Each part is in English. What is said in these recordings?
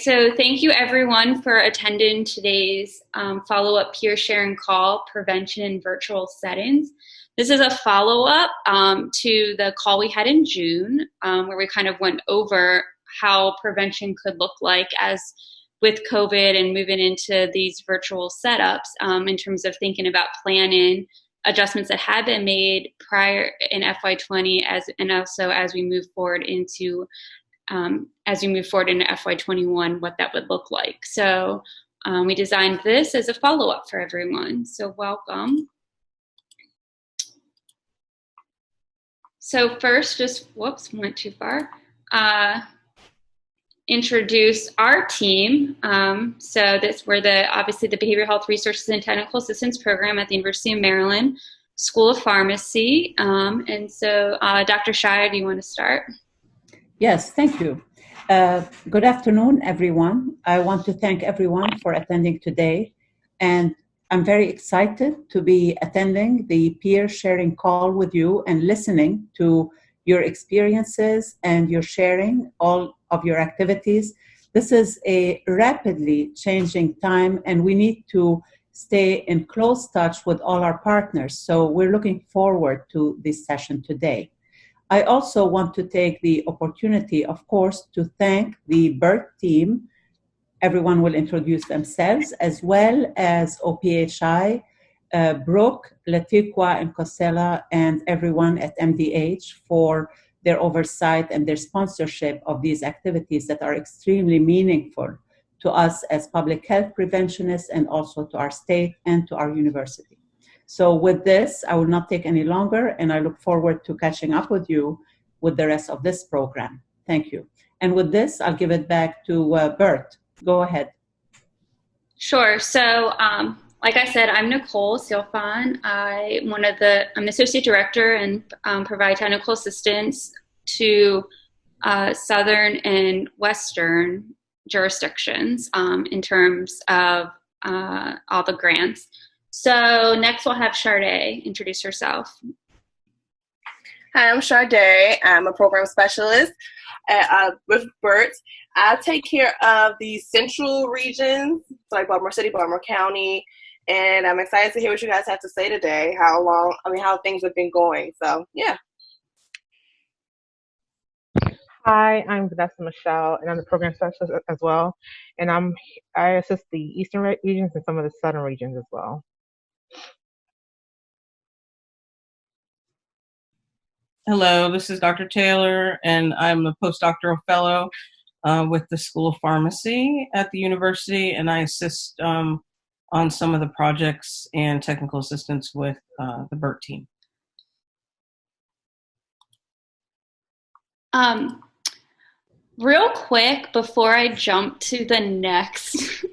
So thank you everyone for attending today's follow-up peer sharing call, prevention in virtual settings. This is a follow-up to the call we had in June, where we kind of went over how prevention could look like as with COVID and moving into these virtual setups in terms of thinking about planning adjustments that had been made prior in FY20 and also as we move forward into FY21, what that would look like. So we designed this as a follow-up for everyone. So welcome. So first, just, whoops, went too far. Introduce our team. So we're obviously the Behavioral Health Resources and Technical Assistance Program at the University of Maryland School of Pharmacy. And so Dr. Shire, do you want to start? Yes, thank you. Good afternoon, everyone. I want to thank everyone for attending today. And I'm very excited to be attending the peer sharing call with you and listening to your experiences and your sharing all of your activities. This is a rapidly changing time and we need to stay in close touch with all our partners. So we're looking forward to this session today. I also want to take the opportunity, of course, to thank the BERT team. Everyone will introduce themselves, as well as OPHI, Brooke, Latiqua, and Costella, and everyone at MDH for their oversight and their sponsorship of these activities that are extremely meaningful to us as public health preventionists and also to our state and to our university. So with this, I will not take any longer, and I look forward to catching up with you with the rest of this program. Thank you. And with this, I'll give it back to Bert. Go ahead. Sure. So, like I said, I'm Nicole Silfan. I'm the Associate Director and provide technical assistance to Southern and Western jurisdictions in terms of all the grants. So next we'll have Sade introduce herself. Hi, I'm Sade. I'm a program specialist with BERT. I take care of the central regions, so like Baltimore City, Baltimore County, and I'm excited to hear what you guys have to say today, how things have been going. So, yeah. Hi, I'm Vanessa Michelle, and I'm the program specialist as well. And I assist the eastern regions and some of the southern regions as well. Hello, this is Dr. Taylor, and I'm a postdoctoral fellow with the School of Pharmacy at the university, and I assist on some of the projects and technical assistance with the BERT team. Real quick, before I jump to the next.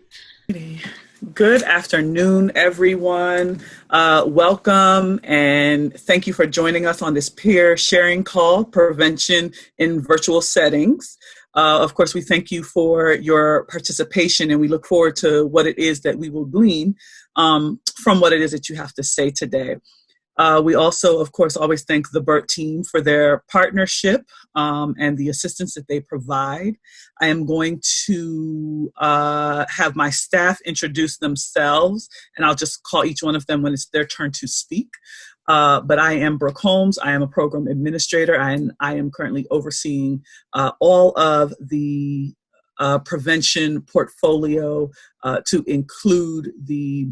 Good afternoon, everyone. Welcome and thank you for joining us on this peer sharing call, Prevention in Virtual Settings. Of course, we thank you for your participation and we look forward to what it is that we will glean from what it is that you have to say today. We also, of course, always thank the BERT team for their partnership and the assistance that they provide. I am going to have my staff introduce themselves, and I'll just call each one of them when it's their turn to speak. But I am Brooke Holmes. I am a program administrator, and I am currently overseeing all of the prevention portfolio to include the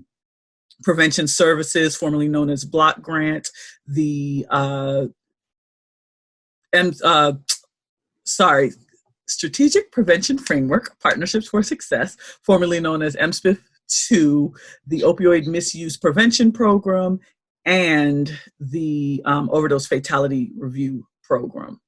prevention services, formerly known as Block Grant, the Strategic Prevention Framework, Partnerships for Success, formerly known as MSPIF2, the Opioid Misuse Prevention Program, and the Overdose Fatality Review Program.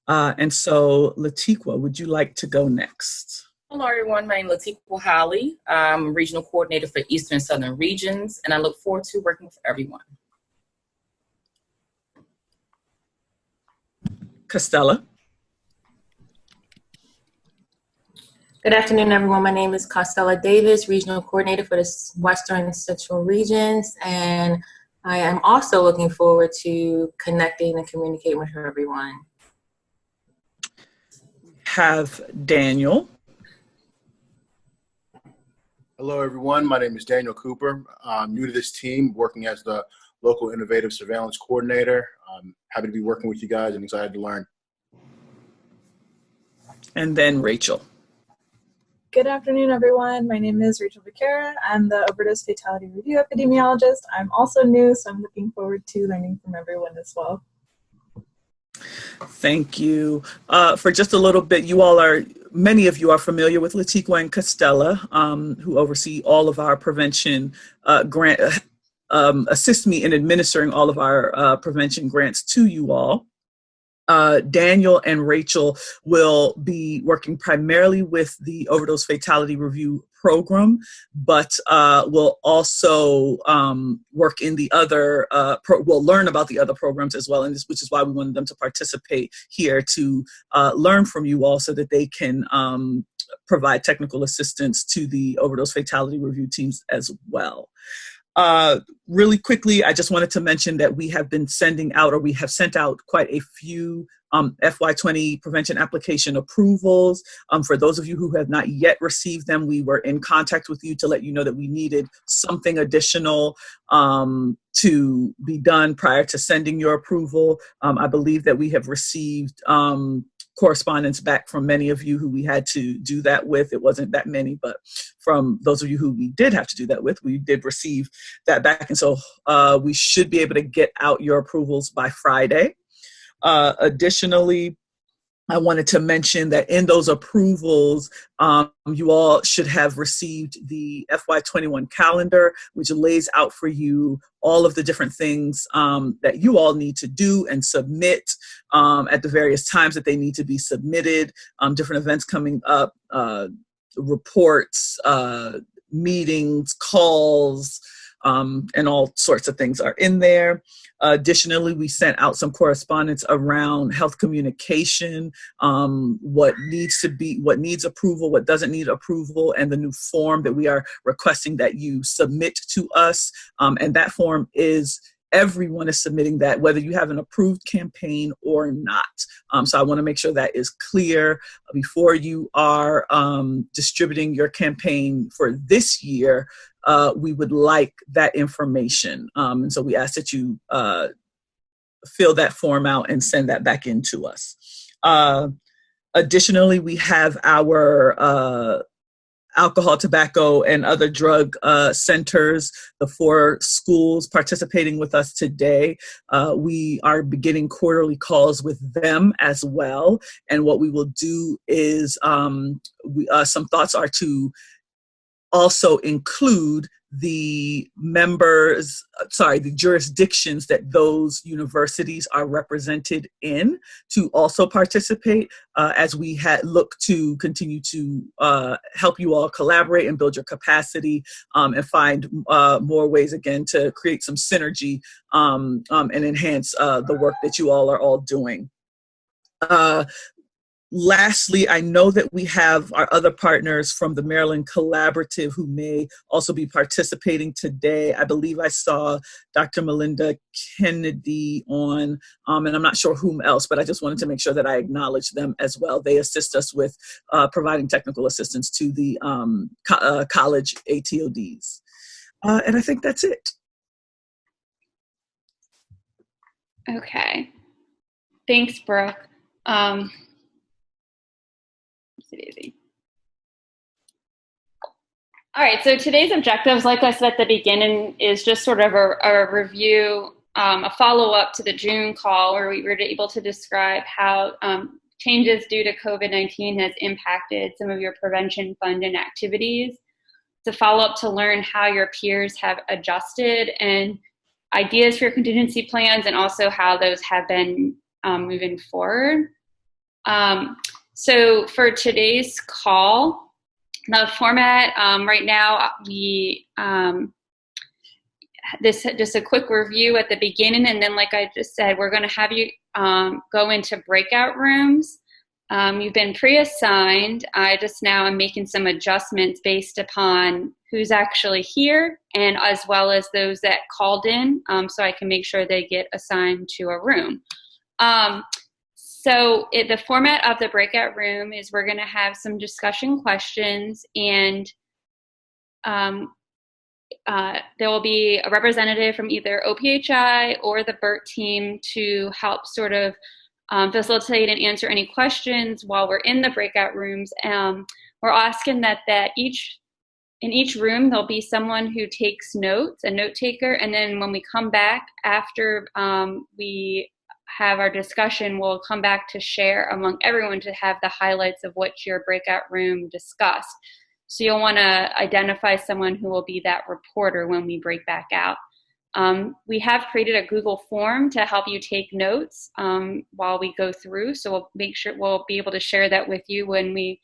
And so, Latiqua, would you like to go next? Hello, everyone. My name is Latiqua Howley. I'm Regional Coordinator for Eastern and Southern Regions, and I look forward to working with everyone. Costella. Good afternoon, everyone. My name is Costella Davis, Regional Coordinator for the Western and Central Regions, and I am also looking forward to connecting and communicating with everyone. Have Daniel. Hello, everyone. My name is Daniel Cooper. I'm new to this team, working as the local innovative surveillance coordinator. I'm happy to be working with you guys and excited to learn. And then Rachel. Good afternoon, everyone. My name is Rachel Becerra. I'm the overdose fatality review epidemiologist. I'm also new, so I'm looking forward to learning from everyone as well. Thank you. For just a little bit, many of you are familiar with Latiqua and Costella, who oversee all of our prevention grant, assist me in administering all of our prevention grants to you all. Daniel and Rachel will be working primarily with the Overdose Fatality Review Program, but will also work in the other, will learn about the other programs as well, and which is why we wanted them to participate here to learn from you all so that they can provide technical assistance to the Overdose Fatality Review teams as well. Really quickly, I just wanted to mention that we have been sending out, or we have sent out quite a few FY20 prevention application approvals. For those of you who have not yet received them, we were in contact with you to let you know that we needed something additional to be done prior to sending your approval. I believe that we have received correspondence back from many of you who we had to do that with. It wasn't that many, but from those of you who we did have to do that with, we did receive that back. And so we should be able to get out your approvals by Friday. Additionally, I wanted to mention that in those approvals, you all should have received the FY21 calendar, which lays out for you all of the different things that you all need to do and submit at the various times that they need to be submitted, different events coming up, reports, meetings, calls, and all sorts of things are in there. Additionally, we sent out some correspondence around health communication, what needs approval, what doesn't need approval, and the new form that we are requesting that you submit to us. And that form is, everyone is submitting that, whether you have an approved campaign or not. So I want to make sure that is clear before you are distributing your campaign for this year. We would like that information. And so we ask that you fill that form out and send that back in to us. Additionally, we have our alcohol, tobacco, and other drug centers, the 4 schools participating with us today. We are beginning quarterly calls with them as well. And what we will do is, some thoughts are to also include the the jurisdictions that those universities are represented in to also participate as we look to continue to help you all collaborate and build your capacity and find more ways, again, to create some synergy and enhance the work that you all are all doing. Lastly, I know that we have our other partners from the Maryland Collaborative who may also be participating today. I believe I saw Dr. Melinda Kennedy on, and I'm not sure whom else, but I just wanted to make sure that I acknowledge them as well. They assist us with providing technical assistance to the college ATODs. And I think that's it. Okay. Thanks, Brooke. Daisy. All right, so today's objectives, like I said at the beginning, is just sort of a review, a follow-up to the June call where we were able to describe how changes due to COVID-19 has impacted some of your prevention fund and activities. It's a follow-up to learn how your peers have adjusted and ideas for your contingency plans, and also how those have been moving forward. So for today's call, the format right now, we just a quick review at the beginning, and then, like I just said, we're going to have you go into breakout rooms. You've been pre-assigned. I just now am making some adjustments based upon who's actually here, and as well as those that called in, so I can make sure they get assigned to a room. So the format of the breakout room is we're going to have some discussion questions, and there will be a representative from either OPHI or the BERT team to help sort of facilitate and answer any questions while we're in the breakout rooms. We're asking that in each room, there'll be someone who takes notes, a note taker, and then when we come back after we have our discussion, we'll come back to share among everyone to have the highlights of what your breakout room discussed. So you'll want to identify someone who will be that reporter when we break back out. We have created a Google form to help you take notes while we go through. So we'll make sure we'll be able to share that with you when we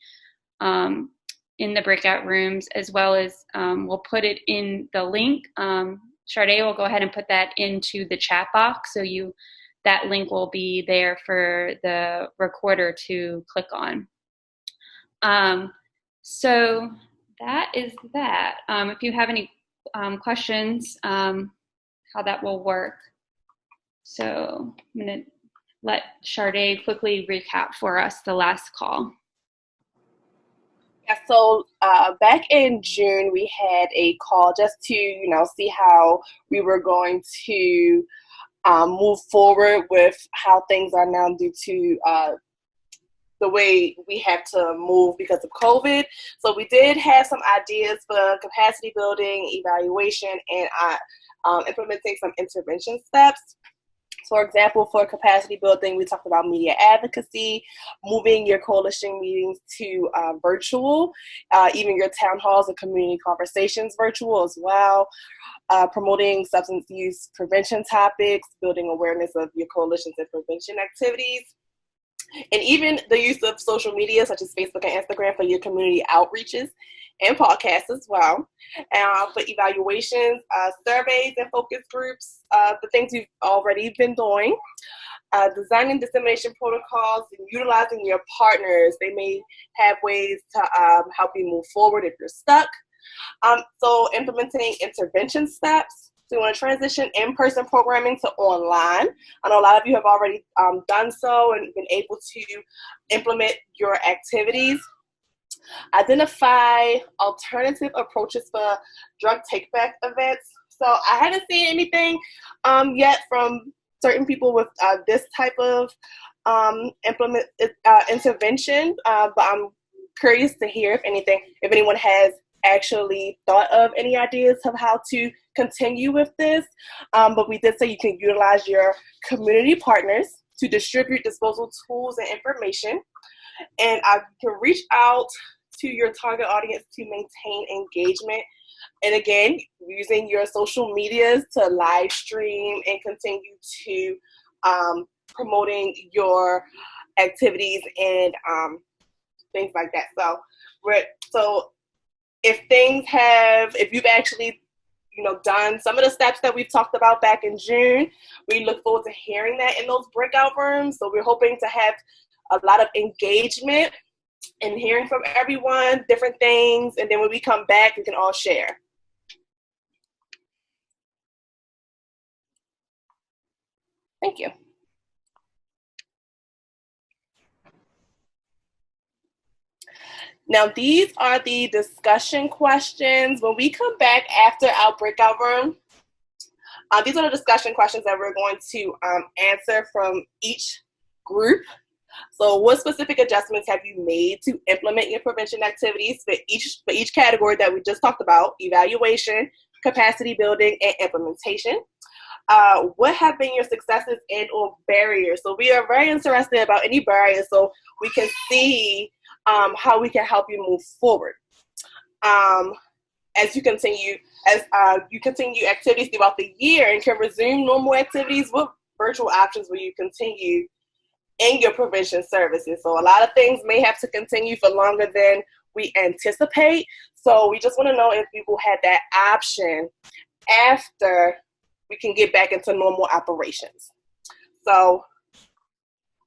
in the breakout rooms, as well as we'll put it in the link. Sade will go ahead and put that into the chat box. So that link will be there for the recorder to click on. So that is that. If you have any questions, how that will work. So I'm going to let Sade quickly recap for us the last call. Yeah, so back in June, we had a call just to, see how we were going to move forward with how things are now due to the way we have to move because of COVID. So we did have some ideas for capacity building, evaluation, and implementing some intervention steps. For example, for capacity building, we talked about media advocacy, moving your coalition meetings to virtual, even your town halls and community conversations virtual as well, promoting substance use prevention topics, building awareness of your coalitions and prevention activities, and even the use of social media such as Facebook and Instagram for your community outreaches and podcasts as well. For evaluations, surveys and focus groups, the things you've already been doing. Designing dissemination protocols and utilizing your partners. They may have ways to help you move forward if you're stuck. So implementing intervention steps. So you want to transition in-person programming to online. I know a lot of you have already done so and been able to implement your activities. Identify alternative approaches for drug take-back events. So I haven't seen anything yet from certain people with this type of intervention, but I'm curious to hear if anyone has actually thought of any ideas of how to continue with this. But we did say you can utilize your community partners to distribute disposal tools and information. And you can reach out to your target audience to maintain engagement. And again, using your social medias to live stream and continue to promoting your activities and things like that. So if you've actually done some of the steps that we've talked about back in June, we look forward to hearing that in those breakout rooms. So we're hoping to have a lot of engagement and hearing from everyone, different things. And then when we come back, we can all share. Thank you. Now, these are the discussion questions. When we come back after our breakout room, these are the discussion questions that we're going to answer from each group. So what specific adjustments have you made to implement your prevention activities for each category that we just talked about: evaluation, capacity building, and implementation? What have been your successes and or barriers? So we are very interested about any barriers so we can see how we can help you move forward. As you continue activities throughout the year and can resume normal activities, what virtual options will you continue in your prevention services? So a lot of things may have to continue for longer than we anticipate. So we just want to know if people had that option after we can get back into normal operations. So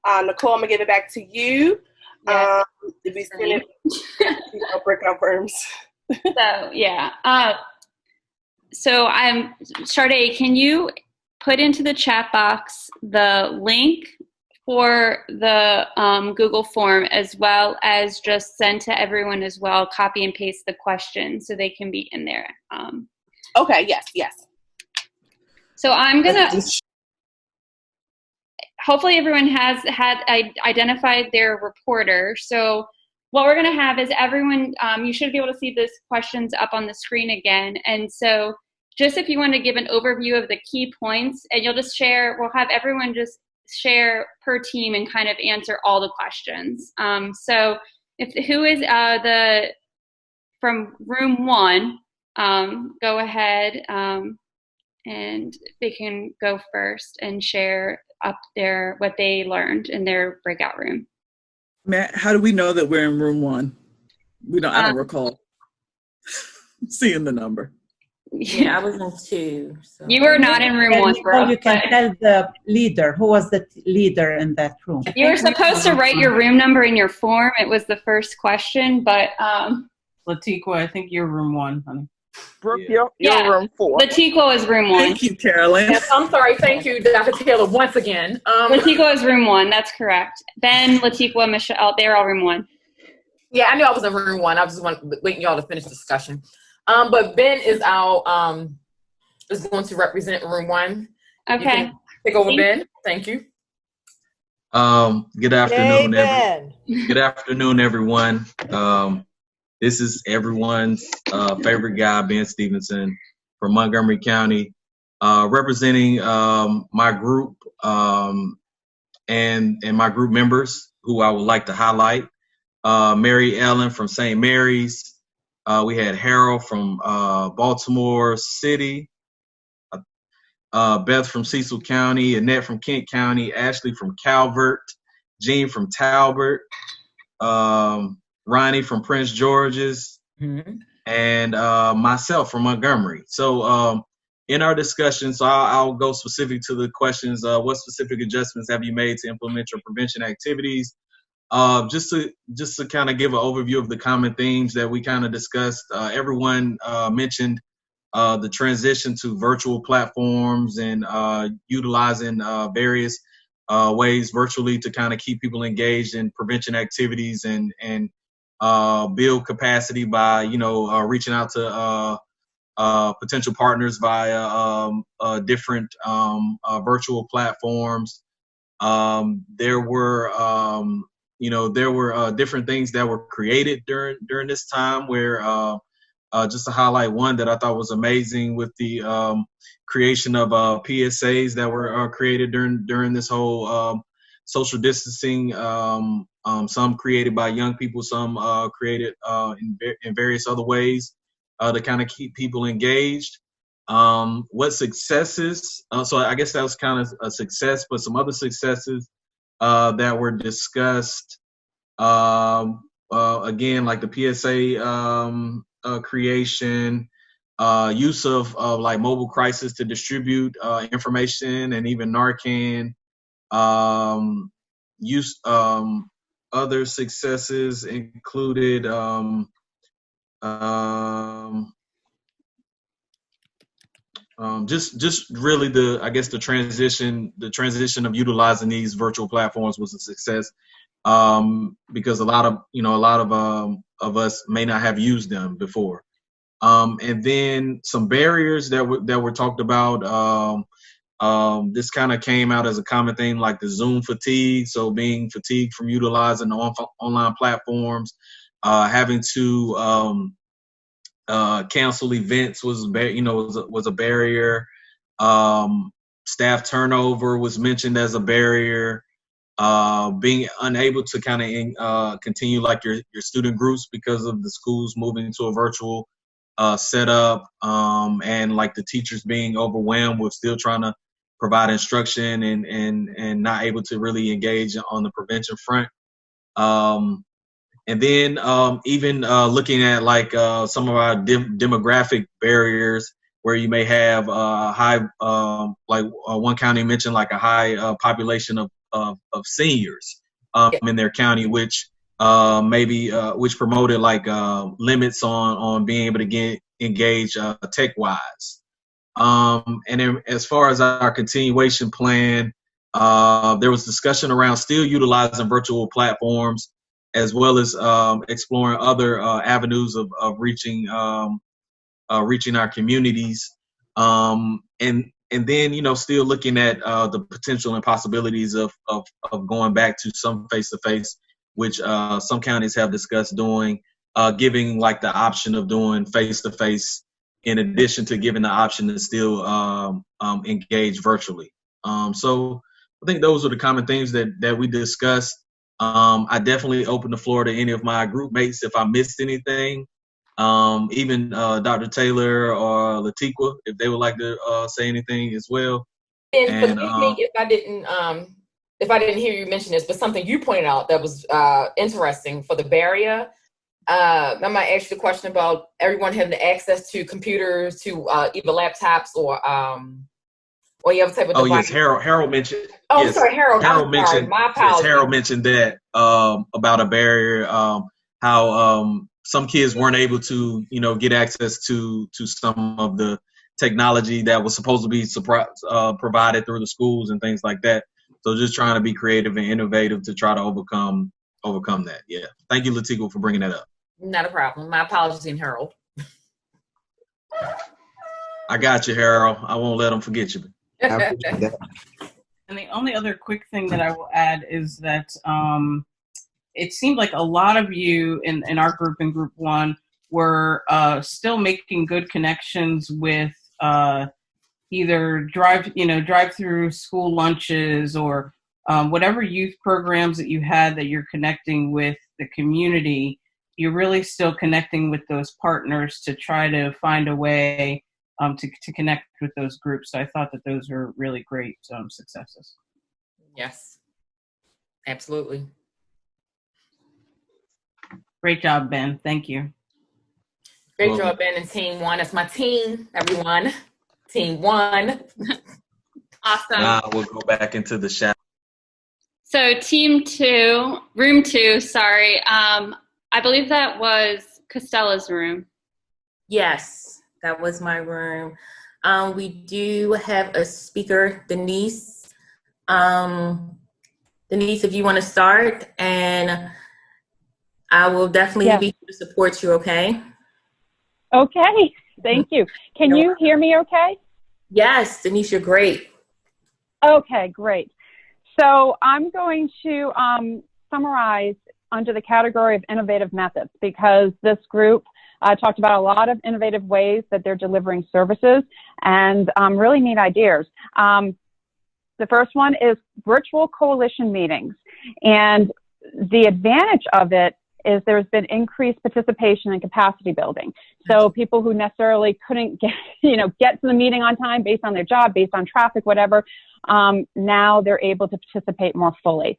Nicole, I'm gonna give it back to you. Yes. If we send it, breakout rooms. So yeah. So Sade, can you put into the chat box the link for the Google form, as well as just send to everyone as well, copy and paste the questions so they can be in there. Okay, yes. So I'm gonna, hopefully everyone has identified their reporter. So what we're gonna have is everyone, you should be able to see these questions up on the screen again. And so just if you want to give an overview of the key points, and you'll just share, we'll have everyone just share per team and kind of answer all the questions. So who is from room 1, go ahead and they can go first and share up what they learned in their breakout room. Matt, how do we know that we're in room 1? I don't recall seeing the number. Yeah, I was in 2. So. You were not in room 1, bro. You can tell the leader. Who was the leader in that room? You were supposed to write your room number in your form. It was the first question, but Latiqua, I think you're room 1, honey. Brooke, you're room 4. Latiqua is room 1. Thank you, Carolyn. Yes, I'm sorry. Thank you, Dr. Taylor, once again. Latiqua is room 1. That's correct. Ben, Latiqua, Michelle, they're all room 1. Yeah, I knew I was in room 1. I was just waiting y'all to finish the discussion. But Ben is is going to represent room 1. Okay. Take over, Ben. Thank you. Good afternoon, Ben. Good afternoon, everyone. This is everyone's favorite guy, Ben Stevenson from Montgomery County, representing my group and my group members who I would like to highlight. Mary Ellen from St. Mary's. We had Harold from Baltimore City, Beth from Cecil County, Annette from Kent County, Ashley from Calvert, Jean from Talbot, Ronnie from Prince George's, and myself from Montgomery. So in our discussion, so I'll go specific to the questions. What specific adjustments have you made to implement your prevention activities? Just to kind of give an overview of the common themes that we kind of discussed. Everyone mentioned the transition to virtual platforms and utilizing various ways virtually to kind of keep people engaged in prevention activities and build capacity by reaching out to potential partners via different virtual platforms. There were different things that were created during this time where just to highlight one that I thought was amazing with the creation of PSAs that were created during this whole social distancing, some created by young people, some created in various other ways to kind of keep people engaged. What successes? So I guess that was kind of a success, but some other successes that were discussed, again, like the PSA creation, use of like mobile crisis to distribute information and even Narcan. Other successes included just really the transition of utilizing these virtual platforms was a success, because a lot of us may not have used them before. And then some barriers that were talked about. This kind of came out as a common thing, like the Zoom fatigue. So being fatigued from utilizing the online platforms, having to cancel events was a barrier. Staff turnover was mentioned as a barrier. Being unable to kind of continue like your student groups because of the schools moving to a virtual setup, and like the teachers being overwhelmed with still trying to provide instruction and not able to really engage on the prevention front. And then even looking at like some of our demographic barriers, where you may have high, like one county mentioned like a high population of seniors in their county, which which promoted like limits on being able to get engaged tech wise. And then as far as our continuation plan, There was discussion around still utilizing virtual platforms, as well as exploring other avenues of reaching our communities, and then, you know, still looking at the potential and possibilities of going back to some face-to-face, which some counties have discussed doing, giving like the option of doing face-to-face in addition to giving the option to still engage virtually. So I think those are the common things that we discussed. I definitely open the floor to any of my group mates if I missed anything. Even Dr. Taylor or Latiqua, if they would like to say anything as well. And forgive me if I didn't hear you mention this, but something you pointed out that was interesting for the barrier. I might ask you the question about everyone having access to computers, to either laptops or you have a type of device. Yes, Harold mentioned. Oh, yes, sorry, Harold. Mentioned. My apologies. Yes, Harold mentioned that about a barrier. How some kids weren't able to, you know, get access to some of the technology that was supposed to be provided through the schools and things like that. So just trying to be creative and innovative to try to overcome that. Yeah. Thank you, Latiqua, for bringing that up. Not a problem. My apologies, and Harold. I got you, Harold. I won't let them forget you. And the only other quick thing that I will add is that it seemed like a lot of you in our group, in Group 1, were still making good connections with either drive-through school lunches or whatever youth programs that you had that you're connecting with the community. You're really still connecting with those partners to try to find a way to connect with those groups. So I thought that those were really great successes. Yes, absolutely. Great job, Ben. Thank you. Great job, Ben and Team 1. That's my team, everyone. Team 1. Awesome. Now we'll go back into the chat. So Team 2, Room 2, sorry. I believe that was Costella's room. Yes, that was my room. We do have a speaker, Denise. Denise, if you want to start, and I will definitely be here to support you, okay? Okay, thank you. Can you hear me okay? Yes, Denise, you're great. Okay, great. So I'm going to summarize under the category of innovative methods, because this group talked about a lot of innovative ways that they're delivering services and really neat ideas. The first one is virtual coalition meetings. And the advantage of it is there's been increased participation and capacity building. So people who necessarily couldn't get to the meeting on time based on their job, based on traffic, whatever, now they're able to participate more fully.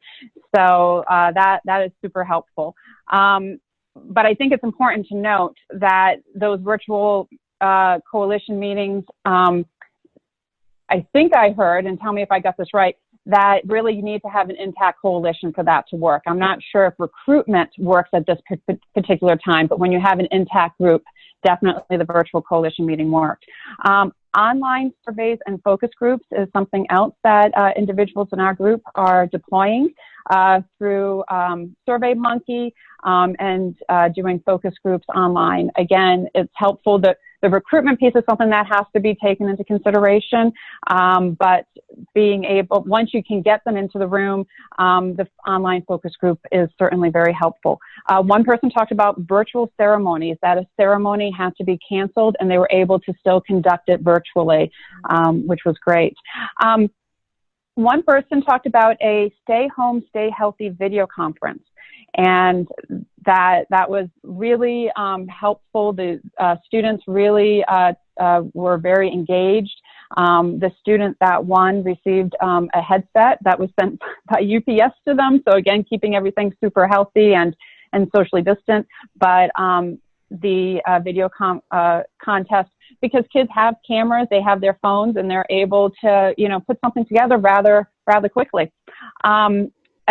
So that is super helpful. But I think it's important to note that those virtual coalition meetings, I think I heard, and tell me if I got this right, that really you need to have an intact coalition for that to work. I'm not sure if recruitment works at this particular time, but when you have an intact group, definitely the virtual coalition meeting worked. Online surveys and focus groups is something else that individuals in our group are deploying through SurveyMonkey and doing focus groups online. Again, it's helpful that the recruitment piece is something that has to be taken into consideration, but being able, once you can get them into the room, the online focus group is certainly very helpful. One person talked about virtual ceremonies, that a ceremony had to be canceled and they were able to still conduct it virtually, which was great. One person talked about a stay home, stay healthy video conference. And that was really helpful. The students really were very engaged. The student that won received a headset that was sent by UPS to them. So again, keeping everything super healthy and socially distant. But the video contest, because kids have cameras, they have their phones, and they're able to put something together rather quickly.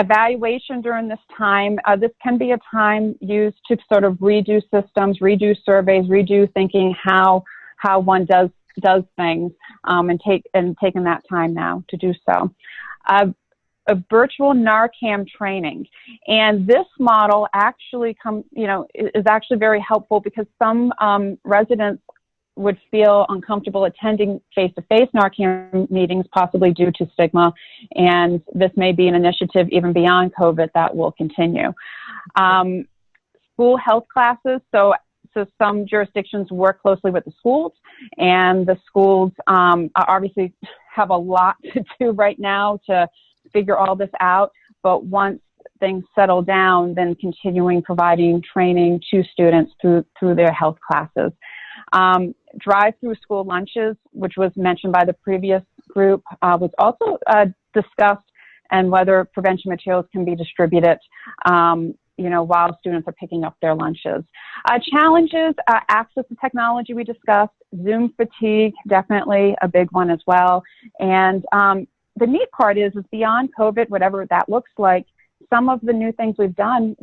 Evaluation during this time, this can be a time used to sort of redo systems, redo surveys, redo thinking how one does things, and taking that time now to do so. a virtual Narcan training. And this model actually is actually very helpful because some residents would feel uncomfortable attending face-to-face Narcan meetings, possibly due to stigma. And this may be an initiative even beyond COVID that will continue. School health classes. So some jurisdictions work closely with the schools, and the schools obviously have a lot to do right now to figure all this out. But once things settle down, then continuing providing training to students through their health classes. Drive-through school lunches, which was mentioned by the previous group, was also discussed, and whether prevention materials can be distributed while students are picking up their lunches. Challenges, access to technology we discussed, Zoom fatigue, definitely a big one as well. And the neat part is beyond COVID, whatever that looks like, some of the new things we've done,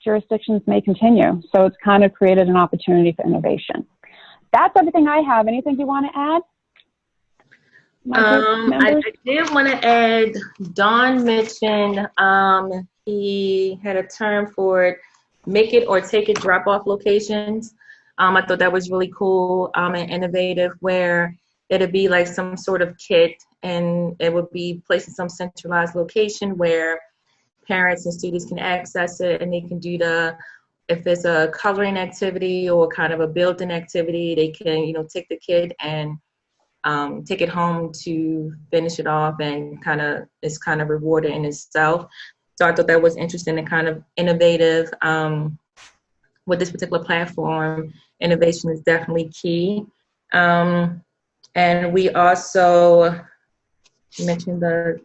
jurisdictions may continue. So it's kind of created an opportunity for innovation. That's everything I have. Anything you want to add? I did want to add, Don mentioned he had a term for it, make it or take it drop-off locations. I thought that was really cool and innovative, where it'd be like some sort of kit, and it would be placed in some centralized location where parents and students can access it, and they can do if it's a coloring activity or kind of a building activity, they can, take the kit and take it home to finish it off, and it's kind of rewarded in itself. So I thought that was interesting and kind of innovative. With this particular platform, innovation is definitely key. And we also mentioned the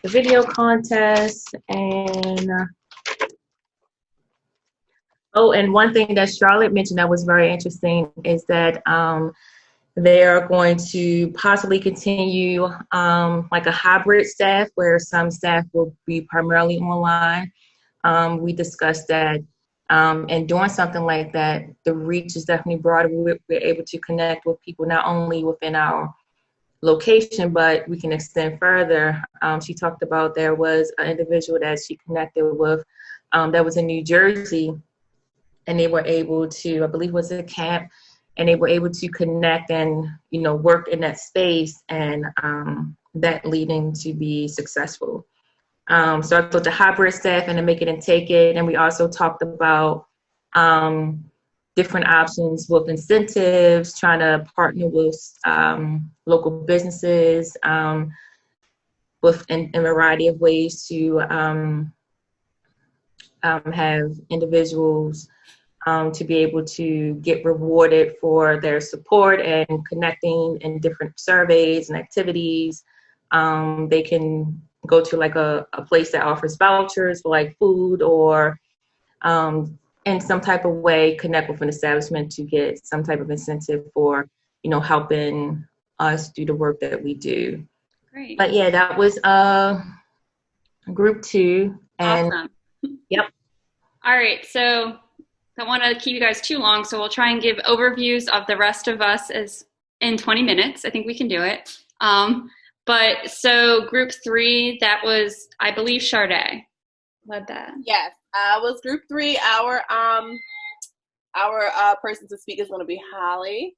video contest, and and one thing that Charlotte mentioned that was very interesting is that they are going to possibly continue like a hybrid staff, where some staff will be primarily online. We discussed that, and doing something like that, the reach is definitely broader. We're able to connect with people not only within our location, but we can extend further. She talked about there was an individual that she connected with that was in New Jersey, and they were able to, I believe it was a camp, and they were able to connect and, work in that space, and that leading to be successful. So I thought the hybrid staff and the make it and take it. And we also talked about different options with incentives, trying to partner with local businesses with in a variety of ways to have individuals to be able to get rewarded for their support and connecting in different surveys and activities. They can go to like a place that offers vouchers for like food, or in some type of way connect with an establishment to get some type of incentive for, helping us do the work that we do. Great. But yeah, that was group 2. And awesome. Yep. All right, so I don't want to keep you guys too long, so we'll try and give overviews of the rest of us as in 20 minutes. I think we can do it. But so group 3, that was, I believe, Sharday led that. Yes, was group 3. Our person to speak is going to be Holly.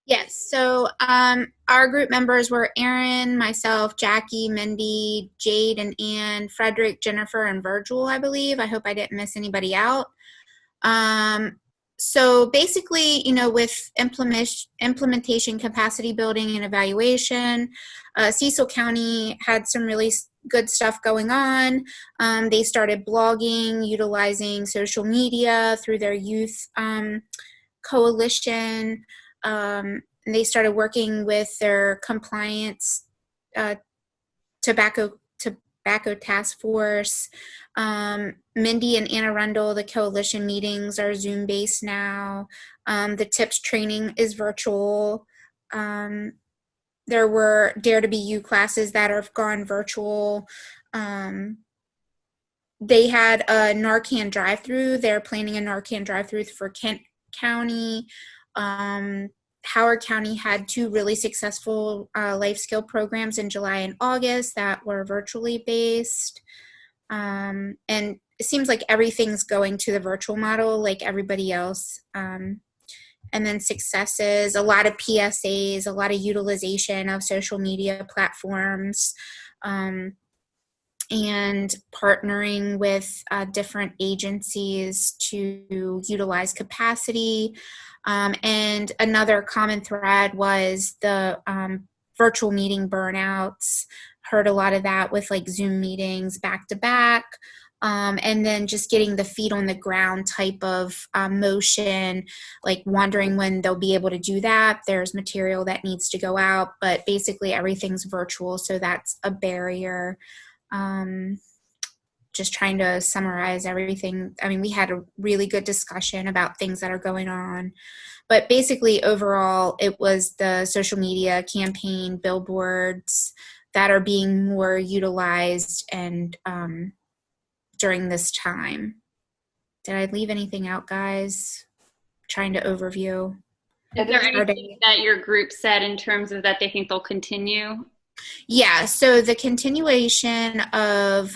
Yes, so our group members were Erin, myself, Jackie, Mindy, Jade, and Ann, Frederick, Jennifer, and Virgil, I believe. I hope I didn't miss anybody out. So basically, with implementation, capacity building, and evaluation, Cecil County had some really good stuff going on. They started blogging, utilizing social media through their youth coalition. They started working with their compliance tobacco task force. Mindy and Anne Arundel, the coalition meetings are Zoom-based now. The TIPS training is virtual. There were Dare to Be You classes that have gone virtual. They had a Narcan drive-through. They're planning a Narcan drive-through for Kent County. Howard County had 2 really successful life skill programs in July and August that were virtually based. And it seems like everything's going to the virtual model like everybody else. And then successes, a lot of PSAs, a lot of utilization of social media platforms, and partnering with different agencies to utilize capacity. And another common thread was the virtual meeting burnouts. Heard a lot of that with like Zoom meetings back to back. And then just getting the feet on the ground type of motion, like wondering when they'll be able to do that. There's material that needs to go out, but basically everything's virtual, so that's a barrier. Just trying to summarize everything. I mean, we had a really good discussion about things that are going on, but basically overall, it was the social media campaign, billboards that are being more utilized and during this time. Did I leave anything out, guys? Trying to overview. Is there anything that your group said in terms of that they think they'll continue? Yeah, so the continuation of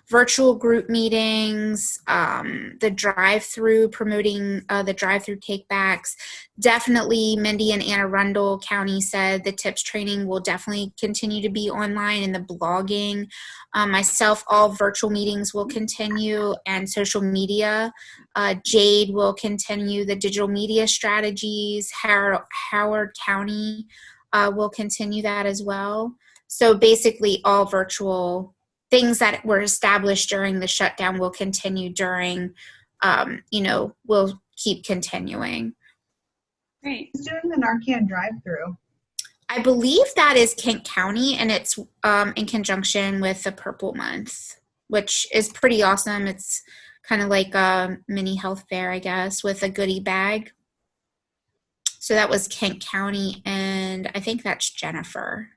virtual group meetings, the drive-through, promoting the drive-through takebacks. Definitely Mindy and Anne Arundel County said the tips training will definitely continue to be online, and the blogging. Myself, all virtual meetings will continue, and social media. Jade will continue the digital media strategies. Howard County will continue that as well. So basically all virtual things that were established during the shutdown will continue during, will keep continuing. Great. Who's doing the Narcan drive-through? I believe that is Kent County, and it's in conjunction with the Purple Month, which is pretty awesome. It's kind of like a mini health fair, I guess, with a goodie bag. So that was Kent County, and I think that's Jennifer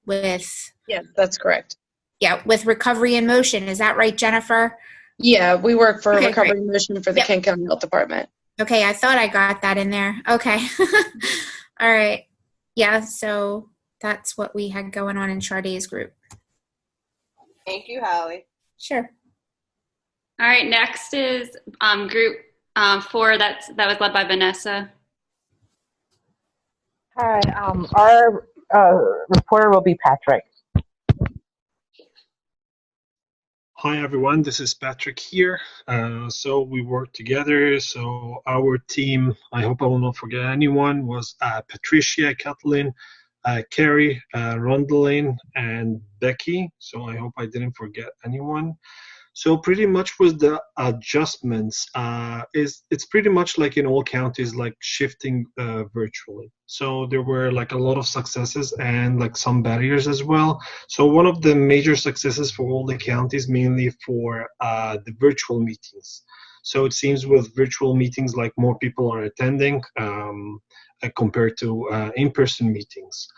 with... Yes, that's correct. Yeah, with Recovery in Motion. Is that right, Jennifer? Yeah, we work for Okay, Recovery great. in Motion for the Kent County Health Department. Okay, I thought I got that in there. Okay. All right. Yeah, so that's what we had going on in Shardae's group. Thank you, Holly. Sure. All right, next is group 4 that was led by Vanessa. Hi, our reporter will be Patrick. Hi everyone, this is Patrick here. So we worked together. So our team, I hope I will not forget anyone, was Patricia, Kathleen, Carrie, Rondeline, and Becky. So I hope I didn't forget anyone. So pretty much with the adjustments, it's pretty much like in all counties, like shifting virtually. So there were like a lot of successes and like some barriers as well. So one of the major successes for all the counties, mainly for the virtual meetings. So it seems with virtual meetings, like more people are attending compared to in-person meetings.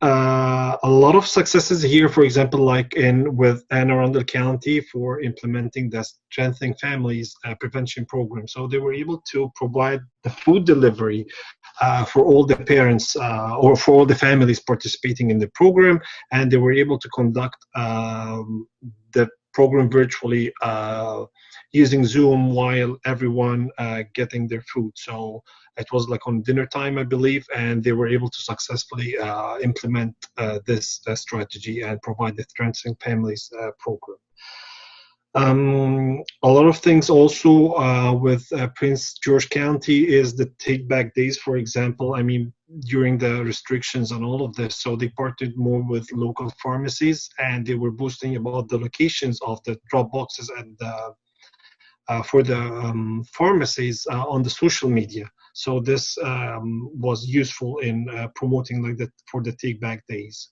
A lot of successes here, for example, like with Anne Arundel County for implementing the Strengthening Families prevention program. So they were able to provide the food delivery for all the parents or for all the families participating in the program, and they were able to conduct the program virtually using Zoom while everyone getting their food. So it was like on dinner time, I believe, and they were able to successfully implement this strategy and provide the Strengthening Families program. A lot of things also with Prince George County is the take back days, for example. I mean, during the restrictions and all of this, so they partnered more with local pharmacies, and they were boosting about the locations of the drop boxes and for the pharmacies on the social media. So this was useful in promoting like that for the take back days.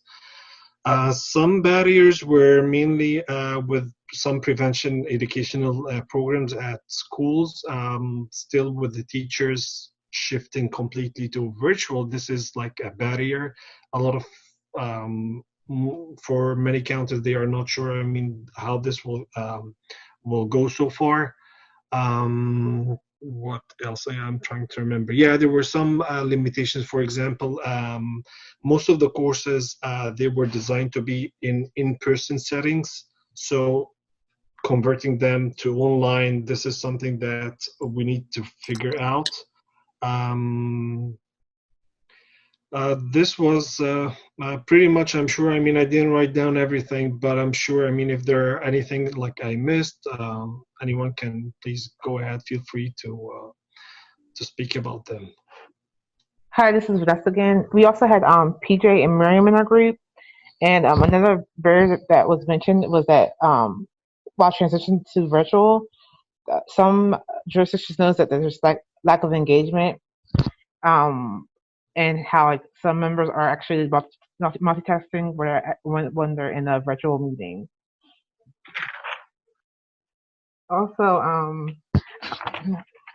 Some barriers were mainly with some prevention educational programs at schools, still with the teachers shifting completely to virtual. This is like a barrier. A lot of, for many counties, they are not sure, I mean, how this will go so far. what else I'm trying to remember. Yeah, there were some limitations. For example, most of the courses, they were designed to be in in-person settings. So converting them to online, this is something that we need to figure out. This was pretty much, I'm sure. I mean, I didn't write down everything, but I'm sure, I mean, if there are anything like I missed, anyone can please go ahead. Feel free to speak about them. Hi, this is Vanessa again. We also had PJ and Miriam in our group. And another barrier that was mentioned was that while transitioning to virtual, some jurisdictions knows that there's lack of engagement, and how like some members are actually multitasking when they're in a virtual meeting. Also,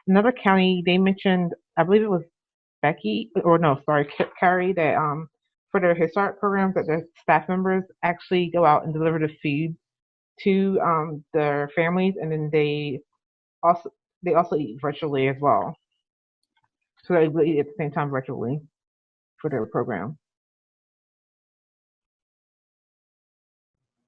another county, they mentioned, I believe it was Carrie, that for their historic programs, that their staff members actually go out and deliver the food to their families, and then they also eat virtually as well. So they eat at the same time virtually for their program.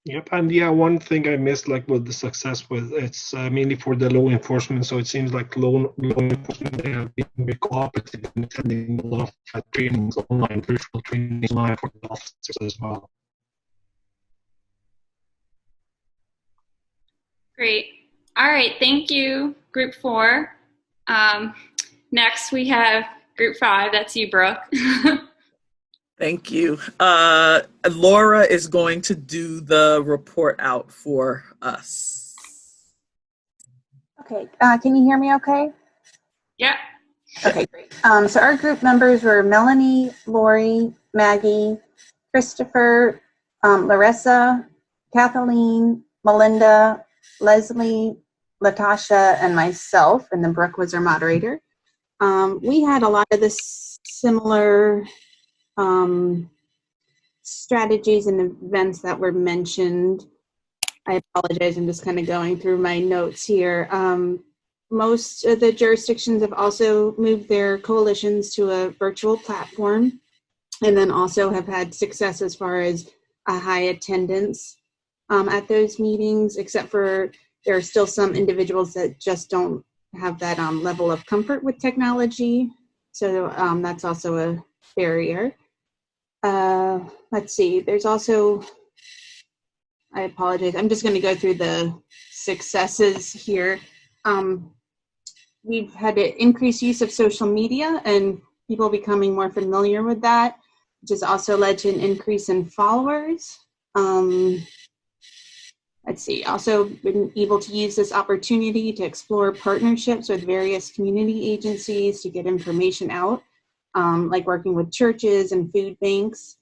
Yep, and yeah, one thing I missed, like with the success with, it's mainly for the law enforcement. So it seems like law enforcement, they have been very cooperative in attending a lot of trainings online, virtual trainings online for the officers as well. Great. All right. Thank you, Group 4. Next, we have Group 5. That's you, Brooke. Thank you. Laura is going to do the report out for us. Okay, can you hear me okay? Yeah. Okay, great. So our group members were Melanie, Lori, Maggie, Christopher, Larissa, Kathleen, Melinda, Leslie, Latasha, and myself, and then Brooke was our moderator. We had a lot of the similar strategies and events that were mentioned. I apologize, I'm just kind of going through my notes here. Most of the jurisdictions have also moved their coalitions to a virtual platform, and then also have had success as far as a high attendance at those meetings, except for there are still some individuals that just don't have that level of comfort with technology. So that's also a barrier. Let's see, there's also, I apologize, I'm just going to go through the successes here. We've had an increased use of social media and people becoming more familiar with that, which has also led to an increase in followers. Let's see, also been able to use this opportunity to explore partnerships with various community agencies to get information out, like working with churches and food banks,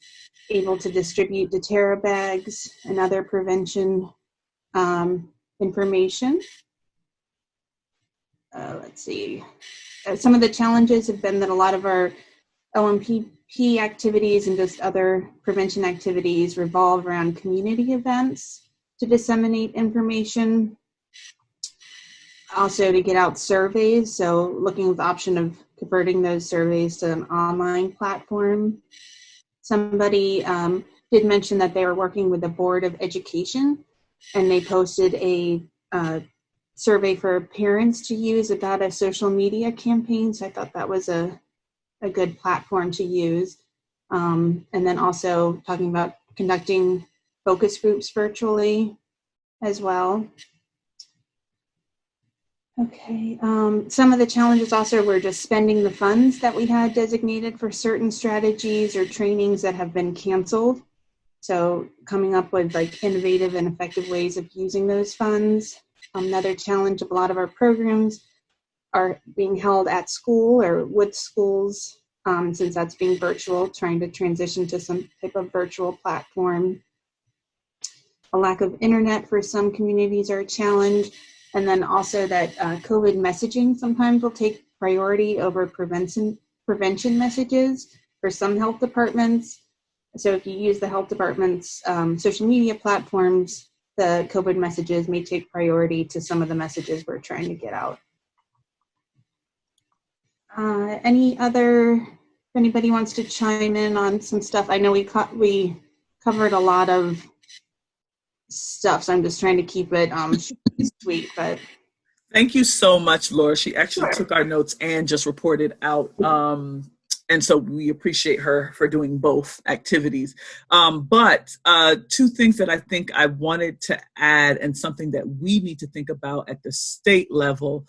able to distribute doTERRA bags and other prevention information. Let's see, some of the challenges have been that a lot of our OMPP activities and just other prevention activities revolve around community events to disseminate information. Also to get out surveys, so looking at the option of converting those surveys to an online platform. Somebody did mention that they were working with the Board of Education, and they posted a survey for parents to use about a social media campaign. So I thought that was a good platform to use. And then also talking about conducting focus groups virtually as well. Okay, some of the challenges also were just spending the funds that we had designated for certain strategies or trainings that have been canceled. So coming up with like innovative and effective ways of using those funds. Another challenge of a lot of our programs are being held at school or with schools, since that's being virtual, trying to transition to some type of virtual platform. A lack of internet for some communities are a challenge. And then also that COVID messaging sometimes will take priority over prevention messages for some health departments. So if you use the health department's social media platforms, the COVID messages may take priority to some of the messages we're trying to get out. Any other, if anybody wants to chime in on some stuff? I know we covered a lot of stuff, so I'm just trying to keep it sweet, but. Thank you so much, Laura. She actually took our notes and just reported out. And so we appreciate her for doing both activities. But two things that I think I wanted to add, and something that we need to think about at the state level,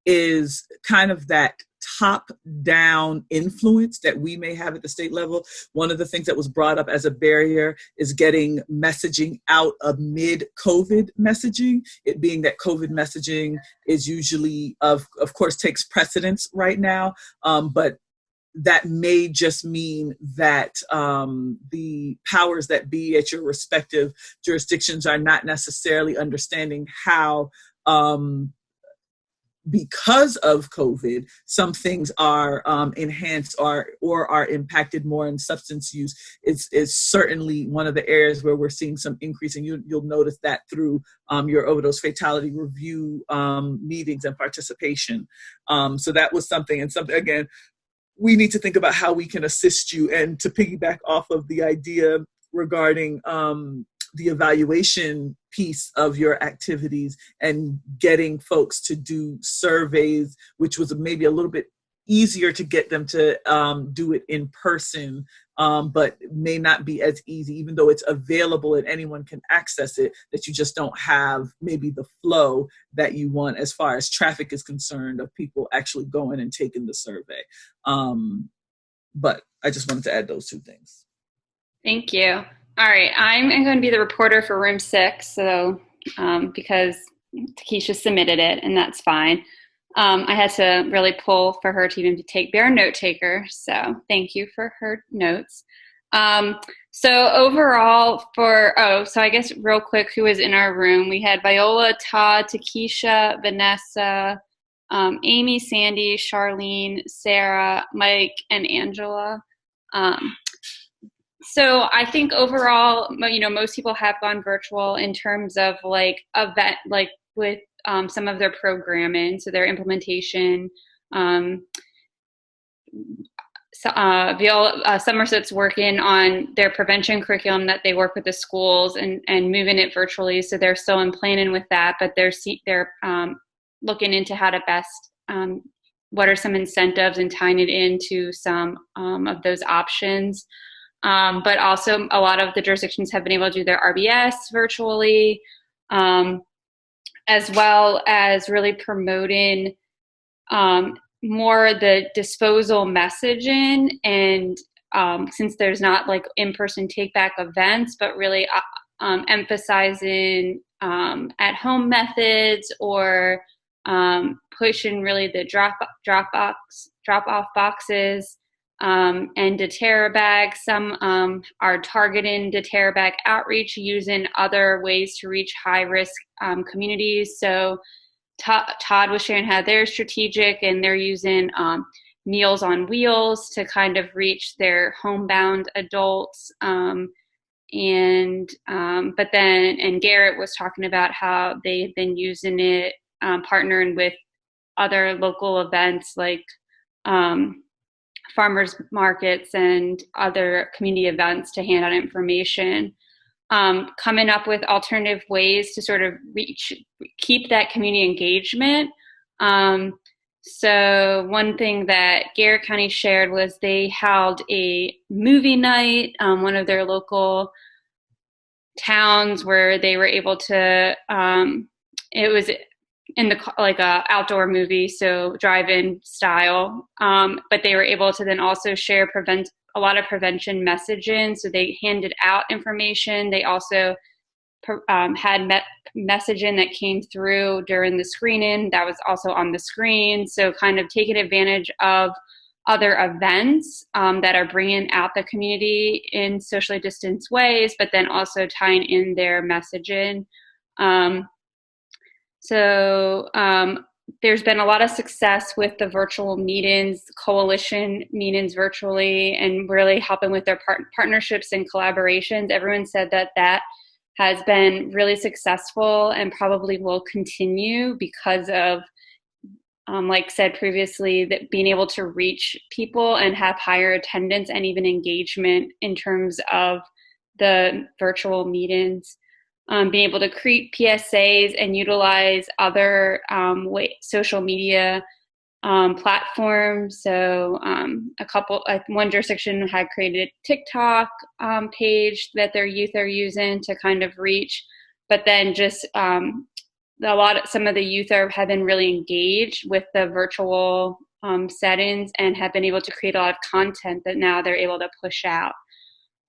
is kind of that top-down influence that we may have at the state level. One of the things that was brought up as a barrier is getting messaging out amid COVID messaging, it being that COVID messaging is usually, of course, takes precedence right now, but that may just mean that the powers that be at your respective jurisdictions are not necessarily understanding how, because of COVID, some things are enhanced or are impacted more, and substance use is certainly one of the areas where we're seeing some increase, and you'll notice that through your overdose fatality review meetings and participation. So that was something, and something, again, we need to think about how we can assist you. And to piggyback off of the idea regarding the evaluation piece of your activities and getting folks to do surveys, which was maybe a little bit easier to get them to do it in person, but may not be as easy, even though it's available and anyone can access it, that you just don't have maybe the flow that you want as far as traffic is concerned of people actually going and taking the survey. But I just wanted to add those two things. Thank you. All right, I'm going to be the reporter for room 6, so because Takesha submitted it, and that's fine. I had to really pull for her to even be a note taker, so thank you for her notes. So overall so I guess real quick, who was in our room? We had Viola, Todd, Takesha, Vanessa, Amy, Sandy, Charlene, Sarah, Mike, and Angela. So I think overall, most people have gone virtual in terms of with some of their programming, so their implementation. Somerset's working on their prevention curriculum that they work with the schools and moving it virtually. So they're still in planning with that, but they're looking into how to best, what are some incentives and tying it into some of those options. But also a lot of the jurisdictions have been able to do their RBS virtually, as well as really promoting more the disposal messaging, and since there's not like in-person take-back events, but really emphasizing at-home methods, or pushing really the drop-off boxes, and deterra bags. Some are targeting deterra bag outreach using other ways to reach high-risk communities. So Todd was sharing how they're strategic, and they're using Meals on Wheels to kind of reach their homebound adults. But then Garrett was talking about how they've been using it, partnering with other local events like farmers markets and other community events to hand out information, coming up with alternative ways to sort of keep that community engagement. So one thing that Garrett County shared was they held a movie night, one of their local towns, where they were able to, it was in like a outdoor movie, so drive-in style, but they were able to then also share a lot of prevention messaging. So they handed out information. They also had messaging that came through during the screening that was also on the screen. So kind of taking advantage of other events that are bringing out the community in socially distanced ways, but then also tying in their messaging. So there's been a lot of success with the virtual meetings, coalition meetings virtually, and really helping with their partnerships and collaborations. Everyone said that has been really successful and probably will continue because of like said previously, that being able to reach people and have higher attendance and even engagement in terms of the virtual meetings, being able to create PSAs and utilize other social media platforms. So one jurisdiction had created a TikTok page that their youth are using to kind of reach, but then just some of the youth have been really engaged with the virtual settings and have been able to create a lot of content that now they're able to push out.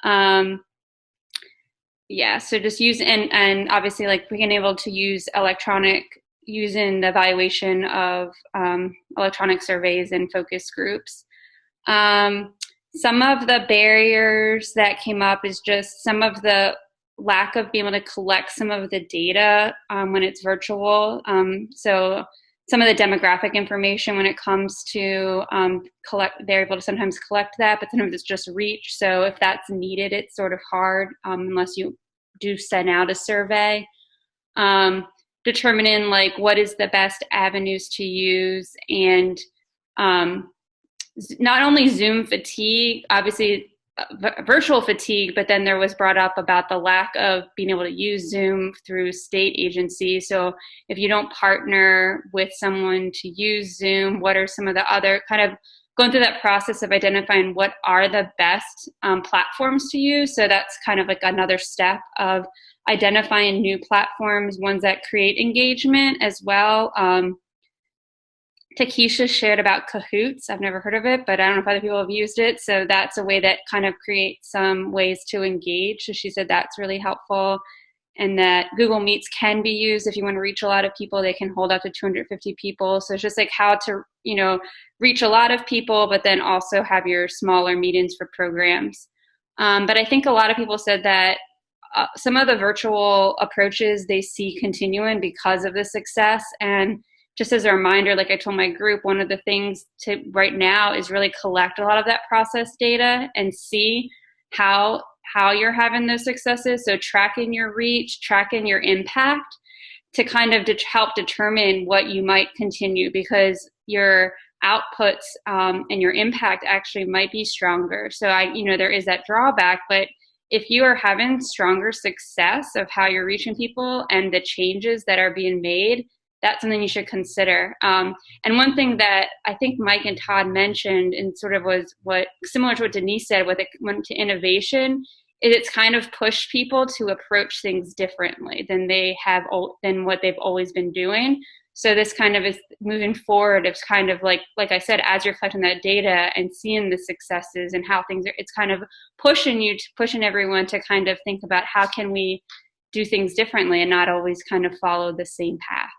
So just use, and obviously like being able to use using the evaluation of electronic surveys and focus groups. Some of the barriers that came up is just some of the lack of being able to collect some of the data when it's virtual. So some of the demographic information when it comes to they're able to sometimes collect that, but sometimes it's just reach. So if that's needed, it's sort of hard unless you do send out a survey. Determining like what is the best avenues to use, and not only Zoom fatigue, obviously virtual fatigue, but then there was brought up about the lack of being able to use Zoom through state agencies. So if you don't partner with someone to use Zoom, what are some of the other kind of going through that process of identifying what are the best platforms to use. So that's kind of like another step of identifying new platforms, ones that create engagement as well. Takesha shared about Kahoots. I've never heard of it, but I don't know if other people have used it. So that's a way that kind of creates some ways to engage. So she said that's really helpful, and that Google Meets can be used if you want to reach a lot of people. They can hold up to 250 people. So it's just like how to, reach a lot of people, but then also have your smaller meetings for programs. But I think a lot of people said that some of the virtual approaches they see continuing because of the success. And just as a reminder, like I told my group, one of the things to right now is really collect a lot of that process data and see how you're having those successes. So tracking your reach, tracking your impact to kind of help determine what you might continue, because your outputs and your impact actually might be stronger. So there is that drawback, but if you are having stronger success of how you're reaching people and the changes that are being made, that's something you should consider. And one thing that I think Mike and Todd mentioned, and sort of was similar to what Denise said when it went to innovation, is it's kind of pushed people to approach things differently than what they've always been doing. So this kind of is moving forward. It's kind of like I said, as you're collecting that data and seeing the successes and how things are, it's kind of pushing everyone to kind of think about how can we do things differently and not always kind of follow the same path.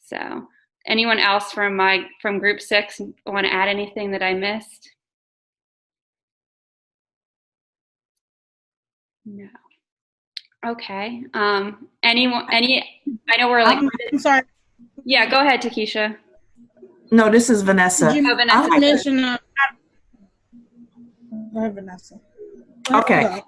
So anyone else from group 6 want to add anything that I missed? No. Okay. I know we're like. I'm sorry. Yeah, go ahead, Takesha. No, this is Vanessa. Vanessa. Go ahead, Vanessa. Okay.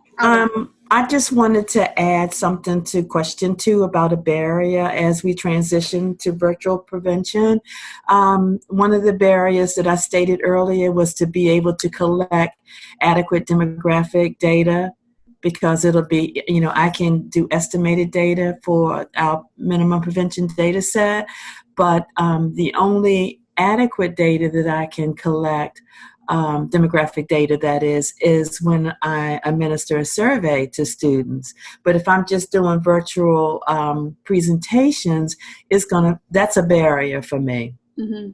I just wanted to add something to question 2 about a barrier as we transition to virtual prevention. One of the barriers that I stated earlier was to be able to collect adequate demographic data, because it'll be, I can do estimated data for our minimum prevention data set, but the only adequate data that I can collect, demographic data that is when I administer a survey to students. But if I'm just doing virtual presentations, that's a barrier for me. Mm-hmm.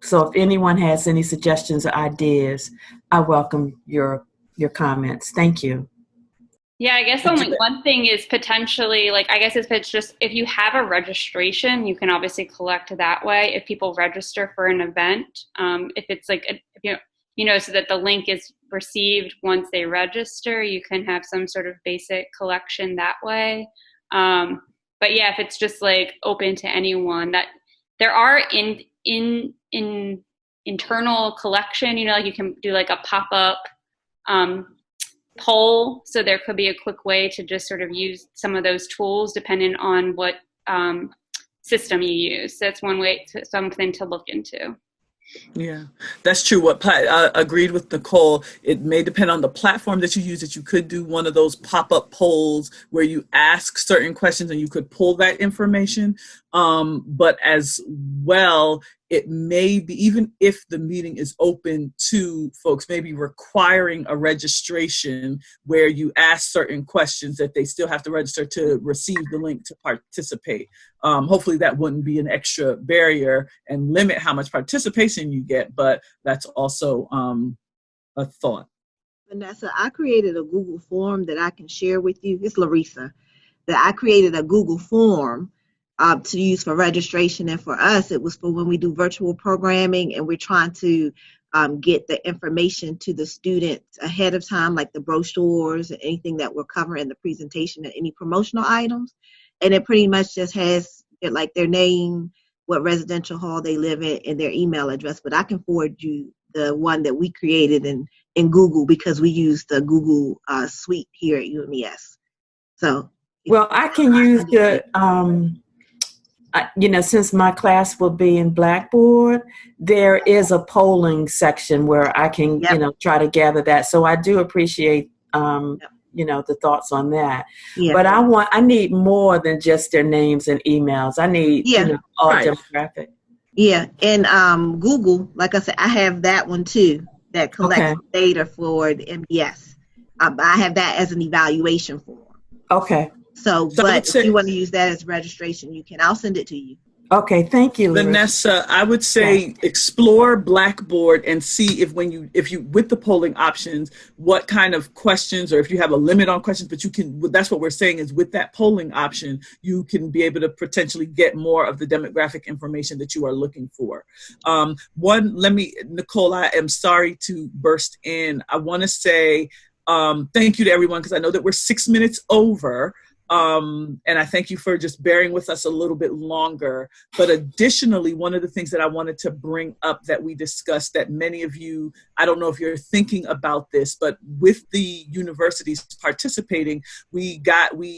So if anyone has any suggestions or ideas, I welcome your comments. Thank you. Yeah, I guess only one thing is potentially, if you have a registration, you can obviously collect that way if people register for an event. If it's so that the link is received once they register, you can have some sort of basic collection that way. But yeah, if it's just like open to anyone, that there are internal collection, like you can do like a pop-up poll. So there could be a quick way to just sort of use some of those tools depending on what system you use. So that's one way something to look into. Yeah, that's true. Agreed with Nicole. It may depend on the platform that you use, that you could do one of those pop-up polls where you ask certain questions and you could pull that information. But as well, it may be, even if the meeting is open to folks, maybe requiring a registration where you ask certain questions that they still have to register to receive the link to participate. Hopefully that wouldn't be an extra barrier and limit how much participation you get, but that's also a thought. Vanessa, I created a Google form that I can share with you. It's Larissa. That I created a Google form to use for registration, and for us it was for when we do virtual programming and we're trying to get the information to the students ahead of time, like the brochures and anything that we're covering in the presentation and any promotional items. And it pretty much just has like their name, what residential hall they live in, and their email address. But I can forward you the one that we created in Google, because we use the Google suite here at UMES. So, well, I can use the since my class will be in Blackboard, there is a polling section where I can, try to gather that. So I do appreciate, the thoughts on that. Yeah. But I need more than just their names and emails. I need, all demographic. Yeah. And Google, like I said, I have that one too, that collects data for the MDS. I have that as an evaluation form. Okay. So but if you want to use that as registration, you can. I'll send it to you. Okay, thank you, Larissa. Vanessa, I would say explore Blackboard and see if you with the polling options, what kind of questions, or if you have a limit on questions, but that's what we're saying is with that polling option, you can be able to potentially get more of the demographic information that you are looking for. Nicole, I am sorry to burst in. I want to say thank you to everyone, because I know that we're 6 minutes over. And I thank you for just bearing with us a little bit longer. But additionally, one of the things that I wanted to bring up that we discussed, that many of you, I don't know if you're thinking about this, but with the universities participating, we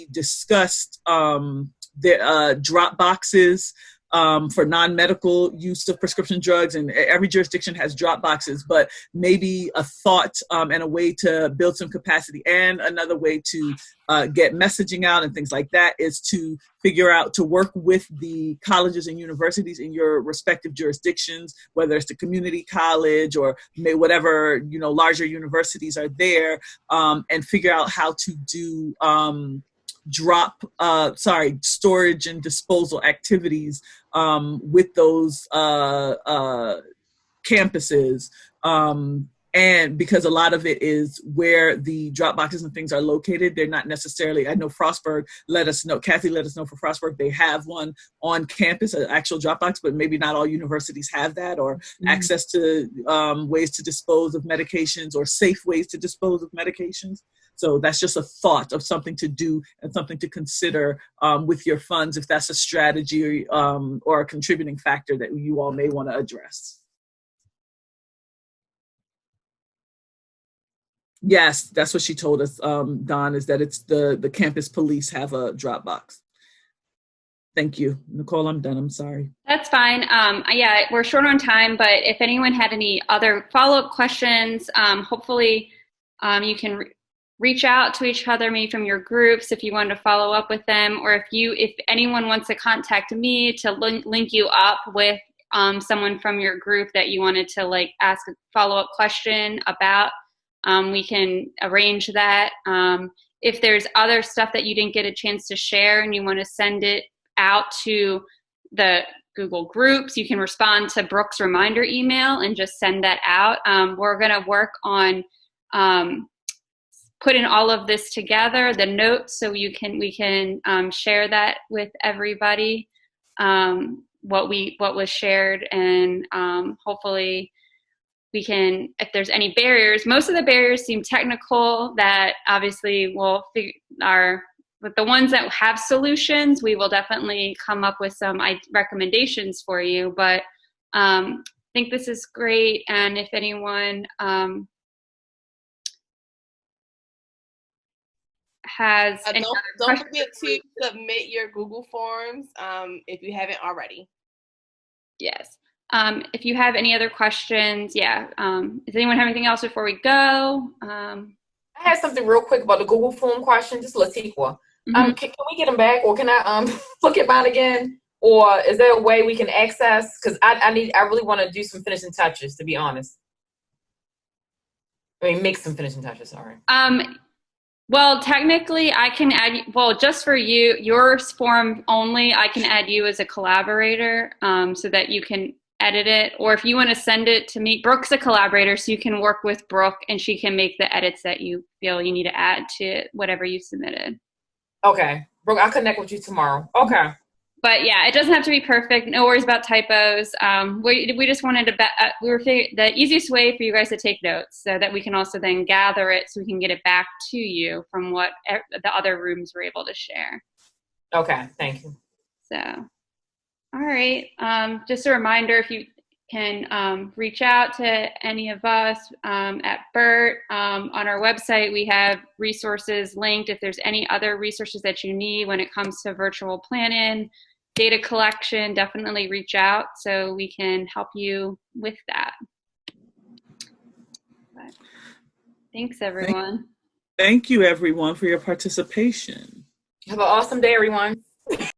discussed the drop boxes for non-medical use of prescription drugs, and every jurisdiction has drop boxes, but maybe a thought and a way to build some capacity, and another way to get messaging out and things like that is to figure out, to work with the colleges and universities in your respective jurisdictions, whether it's the community college or whatever, larger universities are there, and figure out how to do storage and disposal activities with those campuses. And because a lot of it is where the drop boxes and things are located, they're not necessarily, I know Frostburg Kathy let us know for Frostburg, they have one on campus, an actual drop box, but maybe not all universities have that, or access to ways to dispose of medications, or safe ways to dispose of medications. So that's just a thought of something to do and something to consider with your funds, if that's a strategy or a contributing factor that you all may want to address. Yes, that's what she told us, Don, is that it's the campus police have a drop box. Thank you. Nicole, I'm done. I'm sorry. That's fine. Yeah, we're short on time, but if anyone had any other follow-up questions, hopefully you can reach out to each other, maybe from your groups, if you want to follow up with them, or if anyone wants to contact me to link you up with someone from your group that you wanted to ask a follow-up question about, we can arrange that. If there's other stuff that you didn't get a chance to share and you want to send it out to the Google groups, you can respond to Brooke's reminder email and just send that out. We're going to work on putting all of this together, the notes, so we can share that with everybody, what was shared, and hopefully we can, if there's any barriers, most of the barriers seem technical, that obviously we'll with the ones that have solutions, we will definitely come up with some recommendations for you. But I think this is great. And if anyone, has any other don't questions. forget to submit your Google Forms if you haven't already. Yes. If you have any other questions, yeah. Does anyone have anything else before we go? I had something real quick about the Google form question, just Latiqua. Mm-hmm. Can we get them back, or can I look at mine again? Or is there a way we can access? Because I really want to do some finishing touches, to be honest. I mean, make some finishing touches. Sorry. Well, technically, I can add. Well, just for you, your form only. I can add you as a collaborator, so that you can edit it. Or if you want to send it to me, Brooke's a collaborator, so you can work with Brooke, and she can make the edits that you feel you need to add to whatever you submitted. Okay, Brooke, I'll connect with you tomorrow. Okay. But yeah, it doesn't have to be perfect. No worries about typos. We just wanted to, the easiest way for you guys to take notes so that we can also then gather it so we can get it back to you from what the other rooms were able to share. Okay, thank you. So, all right. Just a reminder, if you can reach out to any of us at BERT. On our website, we have resources linked. If there's any other resources that you need when it comes to virtual planning, data collection, definitely reach out so we can help you with that. But thanks, everyone. Thank you, everyone, for your participation. Have an awesome day, everyone.